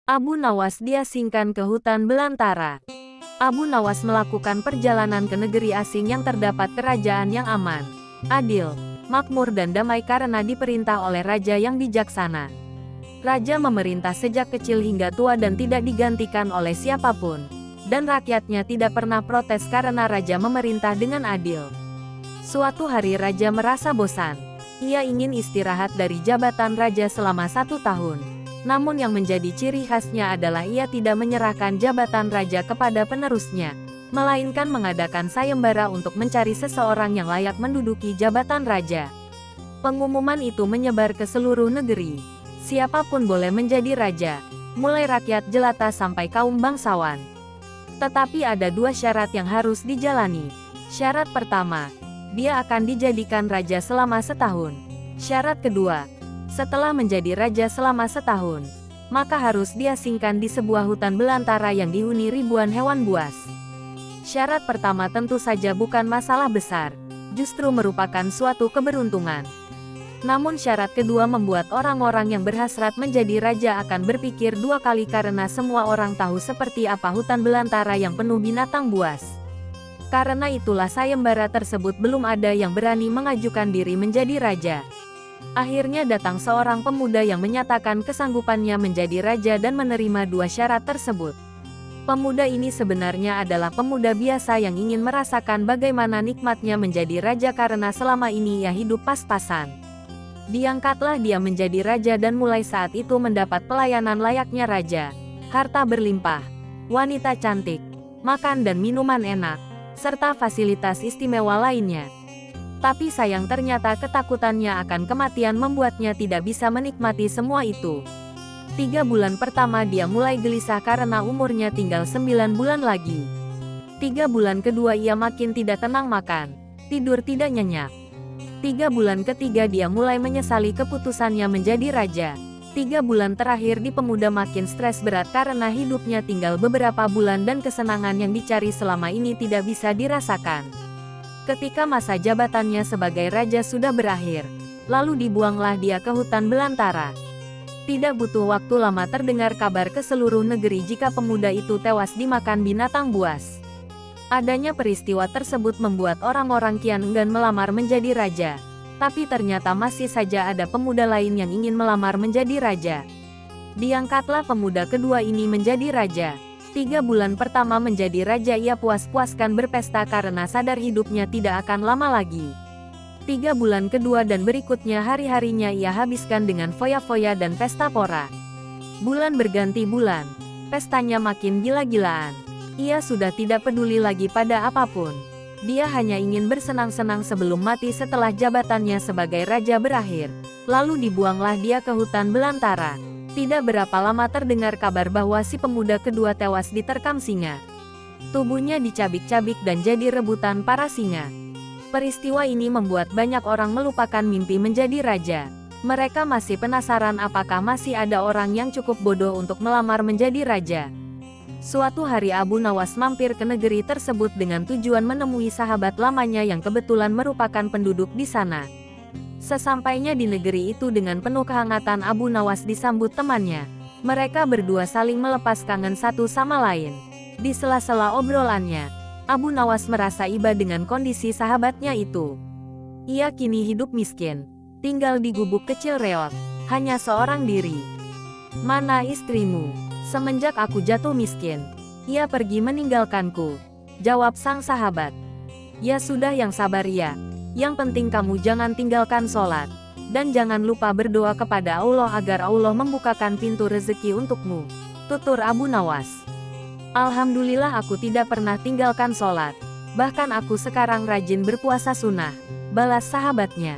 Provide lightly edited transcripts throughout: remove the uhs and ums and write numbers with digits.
Abu Nawas diasingkan ke hutan belantara. Abu Nawas melakukan perjalanan ke negeri asing yang terdapat kerajaan yang aman, adil, makmur dan damai karena diperintah oleh raja yang bijaksana. Raja memerintah sejak kecil hingga tua dan tidak digantikan oleh siapapun. Dan rakyatnya tidak pernah protes karena raja memerintah dengan adil. Suatu hari raja merasa bosan. Ia ingin istirahat dari jabatan raja selama 1 tahun. Namun yang menjadi ciri khasnya adalah ia tidak menyerahkan jabatan raja kepada penerusnya, melainkan mengadakan sayembara untuk mencari seseorang yang layak menduduki jabatan raja. Pengumuman itu menyebar ke seluruh negeri. Siapapun boleh menjadi raja, mulai rakyat jelata sampai kaum bangsawan. Tetapi ada 2 syarat yang harus dijalani. Syarat pertama, dia akan dijadikan raja selama setahun. Syarat kedua, setelah menjadi raja selama setahun, maka harus diasingkan di sebuah hutan belantara yang dihuni ribuan hewan buas. Syarat pertama tentu saja bukan masalah besar, justru merupakan suatu keberuntungan. Namun syarat kedua membuat orang-orang yang berhasrat menjadi raja akan berpikir 2 kali karena semua orang tahu seperti apa hutan belantara yang penuh binatang buas. Karena itulah sayembara tersebut belum ada yang berani mengajukan diri menjadi raja. Akhirnya datang seorang pemuda yang menyatakan kesanggupannya menjadi raja dan menerima 2 syarat tersebut. Pemuda ini sebenarnya adalah pemuda biasa yang ingin merasakan bagaimana nikmatnya menjadi raja karena selama ini ia hidup pas-pasan. Diangkatlah dia menjadi raja dan mulai saat itu mendapat pelayanan layaknya raja. Harta berlimpah, wanita cantik, makan dan minuman enak, serta fasilitas istimewa lainnya. Tapi sayang ternyata ketakutannya akan kematian membuatnya tidak bisa menikmati semua itu. 3 bulan pertama dia mulai gelisah karena umurnya tinggal 9 bulan lagi. 3 bulan kedua ia makin tidak tenang makan, tidur tidak nyenyak. 3 bulan ketiga dia mulai menyesali keputusannya menjadi raja. 3 bulan terakhir di pemuda makin stres berat karena hidupnya tinggal beberapa bulan dan kesenangan yang dicari selama ini tidak bisa dirasakan. Ketika masa jabatannya sebagai raja sudah berakhir, lalu dibuanglah dia ke hutan belantara. Tidak butuh waktu lama terdengar kabar ke seluruh negeri jika pemuda itu tewas dimakan binatang buas. Adanya peristiwa tersebut membuat orang-orang kian enggan melamar menjadi raja. Tapi ternyata masih saja ada pemuda lain yang ingin melamar menjadi raja. Diangkatlah pemuda kedua ini menjadi raja. 3 bulan pertama menjadi raja ia puas-puaskan berpesta karena sadar hidupnya tidak akan lama lagi. 3 bulan kedua dan berikutnya hari-harinya ia habiskan dengan foya-foya dan pesta pora. Bulan berganti bulan, pestanya makin gila-gilaan. Ia sudah tidak peduli lagi pada apapun. Dia hanya ingin bersenang-senang sebelum mati setelah jabatannya sebagai raja berakhir. Lalu dibuanglah dia ke hutan belantara. Tidak berapa lama terdengar kabar bahwa si pemuda kedua tewas diterkam singa. Tubuhnya dicabik-cabik dan jadi rebutan para singa. Peristiwa ini membuat banyak orang melupakan mimpi menjadi raja. Mereka masih penasaran apakah masih ada orang yang cukup bodoh untuk melamar menjadi raja. Suatu hari Abu Nawas mampir ke negeri tersebut dengan tujuan menemui sahabat lamanya yang kebetulan merupakan penduduk di sana. Sesampainya di negeri itu dengan penuh kehangatan Abu Nawas disambut temannya. Mereka berdua saling melepas kangen satu sama lain. Di sela-sela obrolannya, Abu Nawas merasa iba dengan kondisi sahabatnya itu. Ia kini hidup miskin, tinggal di gubuk kecil reot, hanya seorang diri. "Mana istrimu? Semenjak aku jatuh miskin, ia pergi meninggalkanku," jawab sang sahabat. "Ya sudah yang sabar ya. Yang penting kamu jangan tinggalkan sholat, dan jangan lupa berdoa kepada Allah agar Allah membukakan pintu rezeki untukmu," tutur Abu Nawas. "Alhamdulillah aku tidak pernah tinggalkan sholat, bahkan aku sekarang rajin berpuasa sunnah," balas sahabatnya.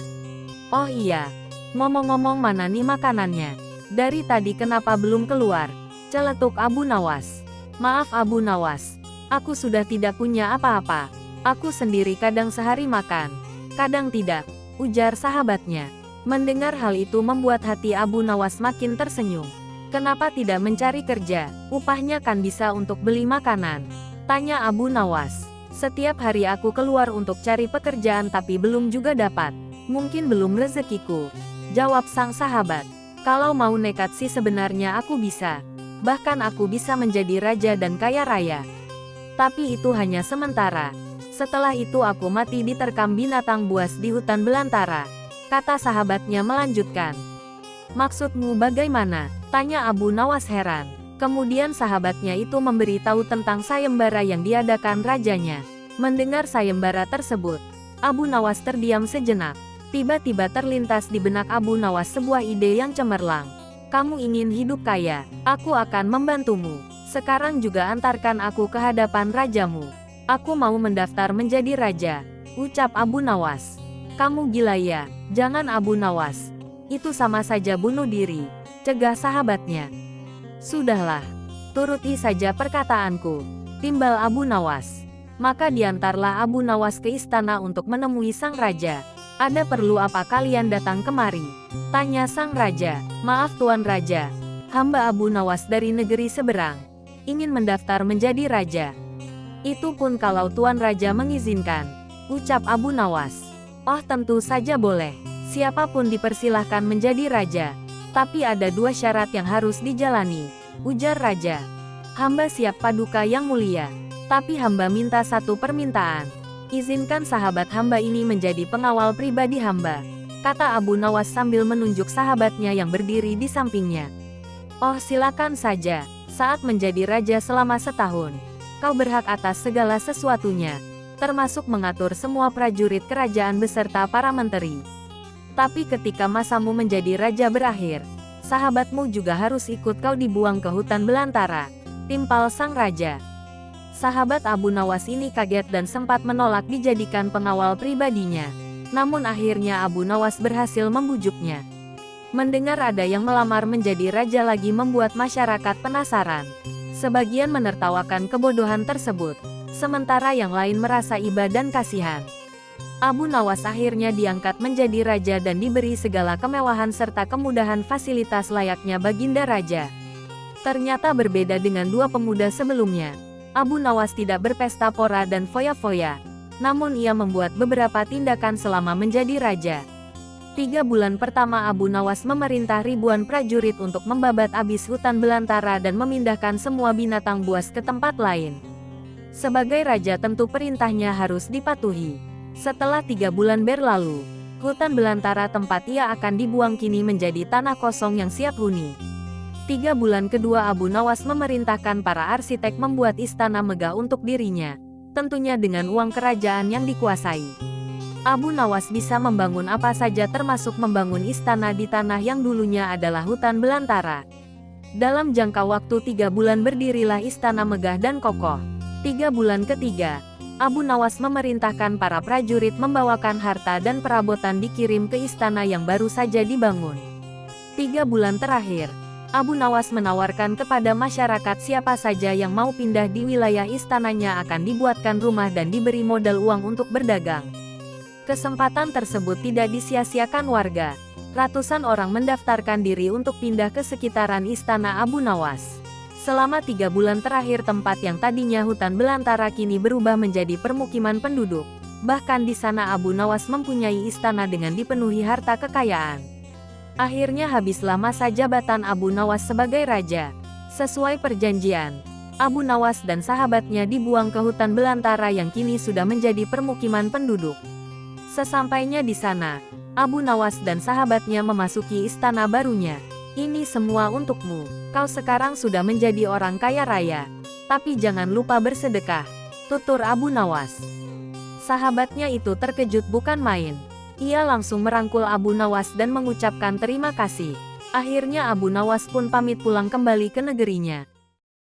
"Oh iya, ngomong-ngomong mana nih makanannya? Dari tadi kenapa belum keluar?" celetuk Abu Nawas. "Maaf Abu Nawas, aku sudah tidak punya apa-apa. Aku sendiri kadang sehari makan, kadang tidak," ujar sahabatnya. Mendengar hal itu membuat hati Abu Nawas makin tersenyum. "Kenapa tidak mencari kerja? Upahnya kan bisa untuk beli makanan," tanya Abu Nawas. "Setiap hari aku keluar untuk cari pekerjaan tapi belum juga dapat. Mungkin belum rezekiku," jawab sang sahabat. "Kalau mau nekat sih sebenarnya aku bisa. Bahkan aku bisa menjadi raja dan kaya raya. Tapi itu hanya sementara. Setelah itu aku mati diterkam binatang buas di hutan belantara. Kata sahabatnya melanjutkan. Maksudmu bagaimana? Tanya Abu Nawas heran. Kemudian sahabatnya itu memberitahu tentang sayembara yang diadakan rajanya. Mendengar sayembara tersebut, Abu Nawas terdiam sejenak. Tiba-tiba terlintas di benak Abu Nawas sebuah ide yang cemerlang. Kamu ingin hidup kaya, aku akan membantumu. Sekarang juga antarkan aku ke hadapan rajamu. Aku mau mendaftar menjadi raja, ucap Abu Nawas. Kamu gila ya? Jangan Abu Nawas. Itu sama saja bunuh diri, cegah sahabatnya. Sudahlah, turuti saja perkataanku, timbal Abu Nawas. Maka diantarlah Abu Nawas ke istana untuk menemui sang raja. Ada perlu apa kalian datang kemari? Tanya sang raja. Maaf Tuan Raja, hamba Abu Nawas dari negeri seberang, ingin mendaftar menjadi raja. Itu pun kalau Tuan Raja mengizinkan, ucap Abu Nawas. Oh tentu saja boleh, siapapun dipersilahkan menjadi raja. Tapi ada 2 syarat yang harus dijalani, ujar raja. Hamba siap paduka yang mulia, tapi hamba minta 1 permintaan. Izinkan sahabat hamba ini menjadi pengawal pribadi hamba, kata Abu Nawas sambil menunjuk sahabatnya yang berdiri di sampingnya. Oh silakan saja, saat menjadi raja selama setahun, kau berhak atas segala sesuatunya, termasuk mengatur semua prajurit kerajaan beserta para menteri. Tapi ketika masamu menjadi raja berakhir, sahabatmu juga harus ikut kau dibuang ke hutan belantara, timpal sang raja. Sahabat Abu Nawas ini kaget dan sempat menolak dijadikan pengawal pribadinya. Namun akhirnya Abu Nawas berhasil membujuknya. Mendengar ada yang melamar menjadi raja lagi membuat masyarakat penasaran. Sebagian menertawakan kebodohan tersebut, sementara yang lain merasa iba dan kasihan. Abu Nawas akhirnya diangkat menjadi raja dan diberi segala kemewahan serta kemudahan fasilitas layaknya baginda raja. Ternyata berbeda dengan 2 pemuda sebelumnya. Abu Nawas tidak berpesta pora dan foya-foya, namun ia membuat beberapa tindakan selama menjadi raja. 3 bulan pertama Abu Nawas memerintah ribuan prajurit untuk membabat habis hutan belantara dan memindahkan semua binatang buas ke tempat lain. Sebagai raja tentu perintahnya harus dipatuhi. Setelah 3 bulan berlalu, hutan belantara tempat ia akan dibuang kini menjadi tanah kosong yang siap huni. 3 bulan kedua Abu Nawas memerintahkan para arsitek membuat istana megah untuk dirinya, tentunya dengan uang kerajaan yang dikuasai. Abu Nawas bisa membangun apa saja termasuk membangun istana di tanah yang dulunya adalah hutan belantara. Dalam jangka waktu 3 bulan berdirilah istana megah dan kokoh. 3 bulan ketiga, Abu Nawas memerintahkan para prajurit membawakan harta dan perabotan dikirim ke istana yang baru saja dibangun. 3 bulan terakhir, Abu Nawas menawarkan kepada masyarakat siapa saja yang mau pindah di wilayah istananya akan dibuatkan rumah dan diberi modal uang untuk berdagang. Kesempatan tersebut tidak disia-siakan warga. Ratusan orang mendaftarkan diri untuk pindah ke sekitaran istana Abu Nawas. Selama 3 bulan terakhir tempat yang tadinya hutan belantara kini berubah menjadi permukiman penduduk. Bahkan di sana Abu Nawas mempunyai istana dengan dipenuhi harta kekayaan. Akhirnya habislah masa jabatan Abu Nawas sebagai raja. Sesuai perjanjian, Abu Nawas dan sahabatnya dibuang ke hutan belantara yang kini sudah menjadi permukiman penduduk. Sesampainya di sana, Abu Nawas dan sahabatnya memasuki istana barunya. Ini semua untukmu, kau sekarang sudah menjadi orang kaya raya. Tapi jangan lupa bersedekah, tutur Abu Nawas. Sahabatnya itu terkejut bukan main. Ia langsung merangkul Abu Nawas dan mengucapkan terima kasih. Akhirnya Abu Nawas pun pamit pulang kembali ke negerinya.